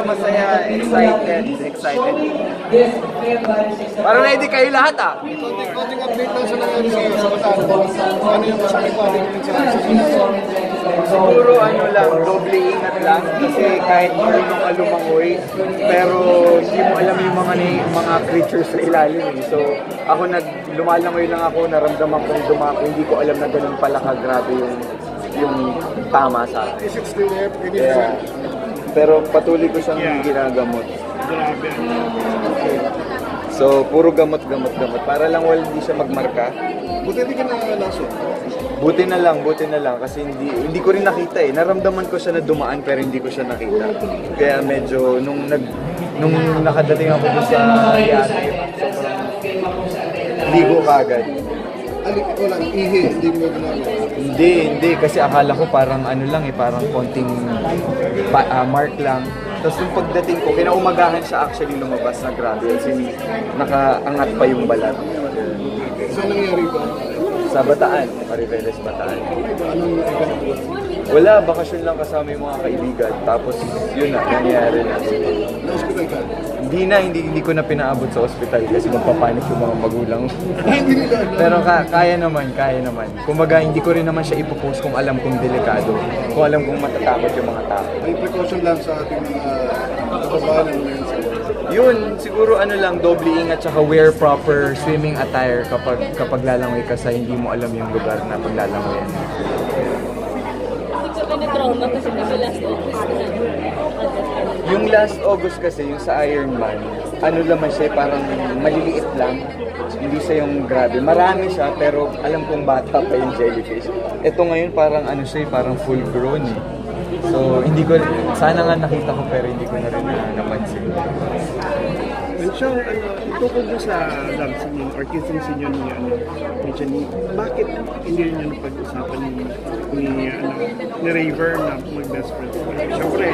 Masaya, excited. Parang ready kayo lahat ah. Konting update lang sa nangyari sa Bataan. Ano yung sabi ko, ano yung Siguro ano lang, doble ingat lang kasi kahit marunong ka lumangoy, pero hindi mo alam yung mga creatures sa ilalim eh. So ako lumalangoy lang ako, naramdaman kong dumako, hindi ko alam na ganun pala kagrabe yung tama sa akin. Is it still there? Yeah. Pero patuloy ko siyang ginagamot. Grabe. So puro gamot para lang hindi siya magmarka. Buti hindi ka nalaso. Buti na lang kasi hindi ko rin nakita eh. Naramdaman ko siya na dumaan pero hindi ko siya nakita. Kaya medyo nung nakadating ako sa yate, sobrang ligo kagad. Walang ihi, hindi mo ginagawa. Hindi kasi akala ko parang ano lang eh, parang konting mark lang. Tapos nung pagdating ko, kinaumagahan siya actually lumabas na grabe kasi nakaangat pa yung balat. Saan nangyari ba? Sa Bataan, Mariveles, Bataan. Anong ikanagawa? Wala, bakasyon lang kasama yung mga kaibigan. Tapos yun na, nangyari na. Na-hospital ka? Hindi ko na pinaabot sa ospital kasi magpapanik yung mga magulang. Pero kaya naman. Kumbaga, hindi ko rin naman siya ipopost kung alam kong delikado. Kung alam kong matatakot yung mga tao. May precaution lang sa ating mga kababayan ngayon sa yun, siguro ano lang, doble ingat tsaka wear proper swimming attire kapag lalangoy ka sa hindi mo alam yung lugar na paglalangoyan. Hindi ka na-trauma kasi last August na. Yung last August kasi, yung sa Ironman, ano naman siya, parang maliliit lang. Hindi siya yung grabe. Marami siya, pero alam kong bata pa yung jellyfish. Ito ngayon parang ano siya, parang full grown eh. So, sana nga nakita ko pero hindi ko na rin napansin. Siyang, tukod doon sa love scene or kissing scene yun ni Jenny, bakit hindi rin yun pag-usapan ni Raver na mag-best friend? Siyempre,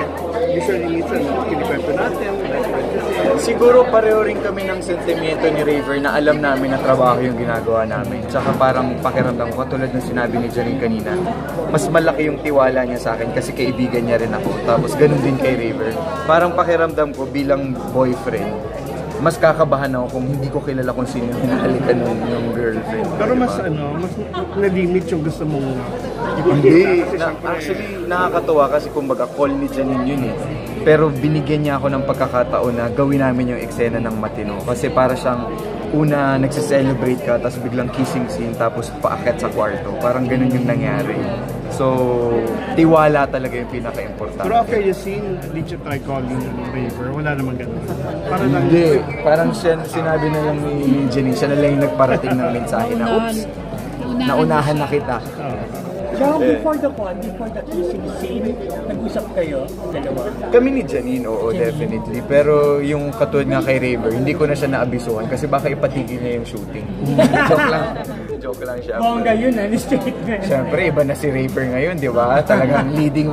usually minsan, kinikwento natin, siguro pareho rin kami ng sentimiento ni Raver na alam namin na trabaho yung ginagawa namin. Tsaka parang pakiramdam ko, tulad ng sinabi ni Janine kanina, mas malaki yung tiwala niya sa akin kasi kaibigan niya rin ako. Tapos ganun din kay Raver. Parang pakiramdam ko bilang boyfriend, mas kakabahan ako kung hindi ko kilala kung sino yung hinahalikan ng girlfriend. Pero mas mas na-limit yung gusto mong hindi. Actually, nakakatuwa kasi kumbaga call ni Janine yun eh. Pero binigyan niya ako ng pagkakataon na gawin namin yung eksena ng matino. Kasi para siyang una nagse-celebrate ka, tapos biglang kissing scene, tapos paakyat sa kwarto. Parang ganun yung nangyari. So, tiwala talaga yung pinaka-importante. Pero after the scene, did you try calling Raver? Wala naman ganun. Hindi. Parang sinabi na lang ni Jenny, siya na lang yung nagparating ng mensahe na, oops, naunahan na kita. So, before the kissing scene, nag-usap kayo, dalawa? Kami ni Janine, oo, definitely. Pero yung katulad nga kay Raver, hindi ko na siya naabisuhan kasi baka ipatigil niya yung shooting. Joke lang siya. Bongga yun, statement. Siyempre, iba na si Raver ngayon, di ba? Talagang leading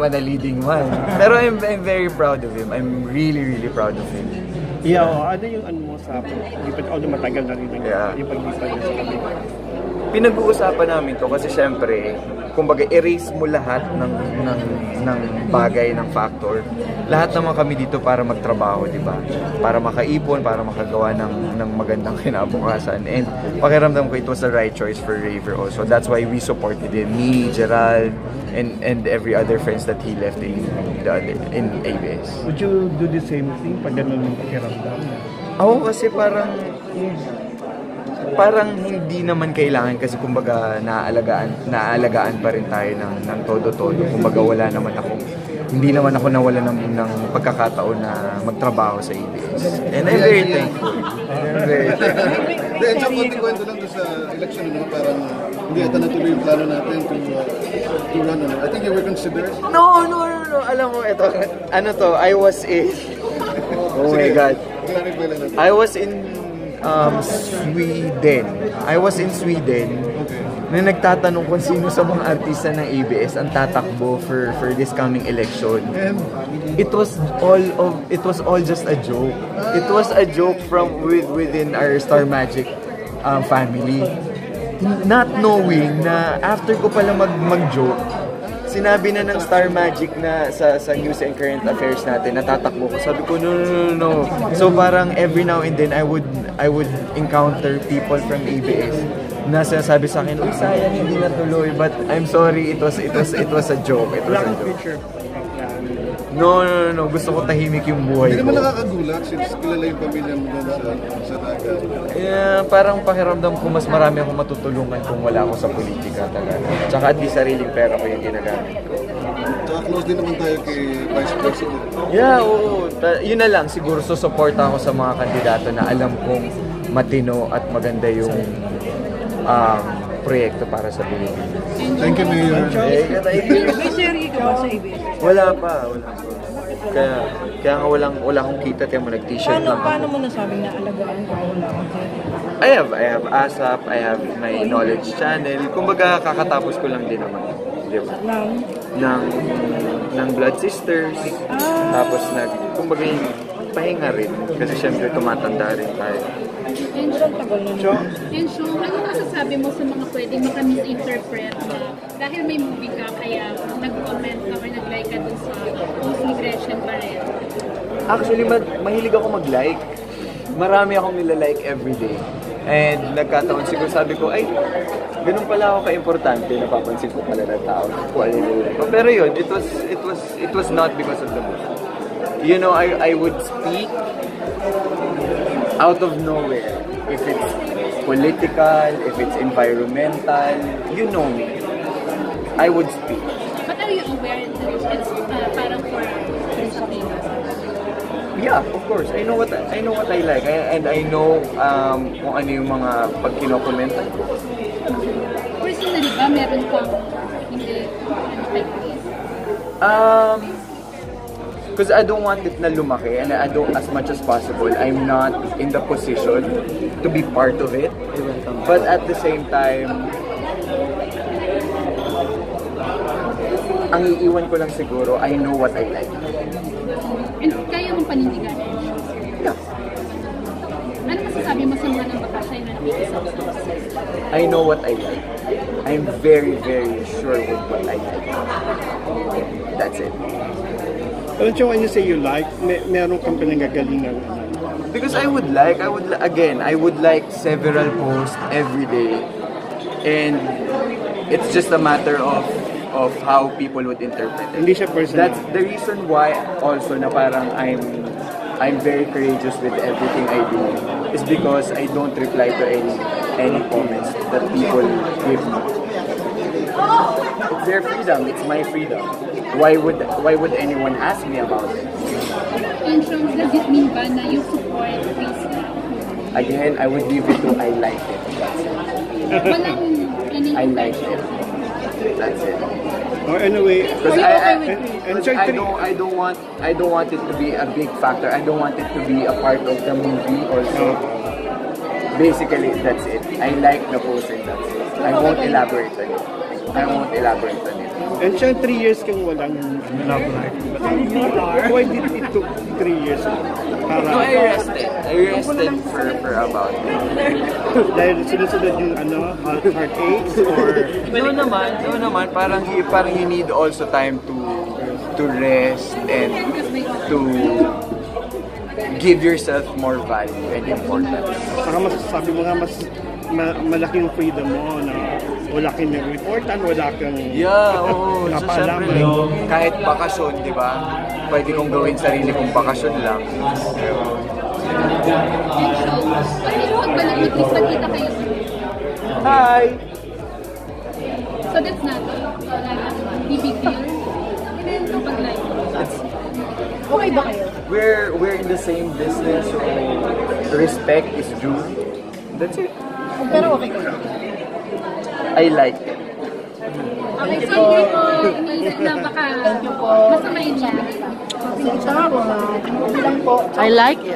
man. Pero I'm very proud of him. I'm really proud of him. Yeah, ano yung ano mo sa paglipat? Although matagal na rin yung paglipat niya sa kabila. Pinag-uusapan namin to kasi syempre, kumbaga erase mo lahat ng bagay, ng factor. Lahat naman kami dito para magtrabaho, di ba? Para makaipon, para makagawa ng magandang kinabukasan. And pakiramdam ko it was the right choice for Raver also. That's why we supported him. Me, Gerald, and every other friends that he left in ABS. Would you do the same thing pag ganun yung pakiramdam? Ako kasi parang hindi naman kailangan kasi kumbaga naaalagaan pa rin tayo ng todo-todo. Kumbaga hindi naman ako nawala ng pagkakataon na magtrabaho sa ABS. And I'm very thankful. Then, so, konting kwento lang doon sa election, parang hindi ata natuloy yung plano natin to run. I think you were considered. No. Alam mo, I was in... Oh my God. I was in Sweden. Na nagtatanong kung sino sa mga artista ng ABS ang tatakbo for this coming election. It was all just a joke. It was a joke from within our Star Magic family. Not knowing na after ko pala mag-joke, sinabi na ng Star Magic na sa news and current affairs natin, natatakbo ko. Sabi ko, no. So parang every now and then, I would encounter people from ABS na sinasabi sa akin, uy, sayang, hindi natuloy. But I'm sorry, it was a joke. It was a joke. No. Gusto ko tahimik yung buhay Hindi ko. naman nakakagulat since kilala yung pamilya mo doon sa dagat. Yeah, parang pakiramdam ko mas marami akong matutulungan kung wala ako sa politika talaga. Tsaka at di sariling pera ko yung ginagamit ko. Tsaka close din naman tayo kay Vice President. Yeah, oo. Yun na lang, siguro susuporta ako sa mga kandidato na alam kong matino at maganda yung proyekto para sa Pilipinas. Thank you, Mayor. May serye ka ba sa ABS? Wala pa. Kaya nga wala akong kita, kaya mo nag-t-shirt lang ako. Paano mo nasabing naalagaan ka wala akong serye? I have ASAP, I have my knowledge channel. Kumbaga, kakatapos ko lang din naman. Di ba? Ng Blood Sisters. Tapos kumbaga yung pahinga rin. Kasi syempre tumatanda rin tayo. And so, ano masasabi mo sa mga pwedeng maka-misinterpret na dahil may movie ka, kaya nag-comment ka or nag-like ka dun sa post ni Gretchen Barrera? Actually, mahilig ako mag-like. Marami akong nilalike everyday. And nagkataon siguro sabi ko, ay, ganun pala ako ka-importante, napapansin ko pala ng tao. Pero yun, it was not because of the movie. You know, I would speak out of nowhere. If it's political, if it's environmental, you know me. I would speak. But are you aware that it's parang for entertainment? Yeah, of course. I know what I like, and I know kung ano yung mga pag kinokomenta ko. Personally ba, meron kang hindi like this? Because I don't want it na lumaki, and I don't, as much as possible, I'm not in the position to be part of it. But at the same time, ang iiwan ko lang siguro, I know what I like. And kaya mong panindigan? Yeah. Ano masasabi mo sa mga nabakasay na nakikisaw? I know what I like. I'm very, very sure with what I like. That's it. When you say you like, meron kang pinanggagalingan. Because I would like several posts every day, and it's just a matter of how people would interpret it. Hindi siya personal. That's the reason why also na parang I'm very courageous with everything I do, is because I don't reply to any comments that people give me. It's their freedom, it's my freedom. Why would anyone ask me about it? And so, does it mean ba na you support this? Again, I would leave it to I like it. Walang any I like it. That's it. Or anyway, Because I I don't want it to be a big factor. I don't want it to be a part of the movie also. Basically, that's it. I like the post and that's it. I won't elaborate on it. And siya 3 years kang walang love life. Why did it took 3 years? No, I rested for about Dahil sunod-sunod yung heartaches or... No naman, parang you need also time to rest and to give yourself more value and importance. Saka masasabi mo nga mas malaking freedom mo na wala kang nag-reportan, wala kang So napaalam. syempre, kahit bakasyon, di ba? Pwede kong gawin sarili kong bakasyon lang. And so, pag ba lang ni-please, magkita kayo? Hi! So that's not the big deal? Kapag like, okay ba kayo? We're in the same business, so respect is due. That's it. Pero okay kayo? I like it. Okay, so hindi ko iniisip na baka masamayin siya. I like it.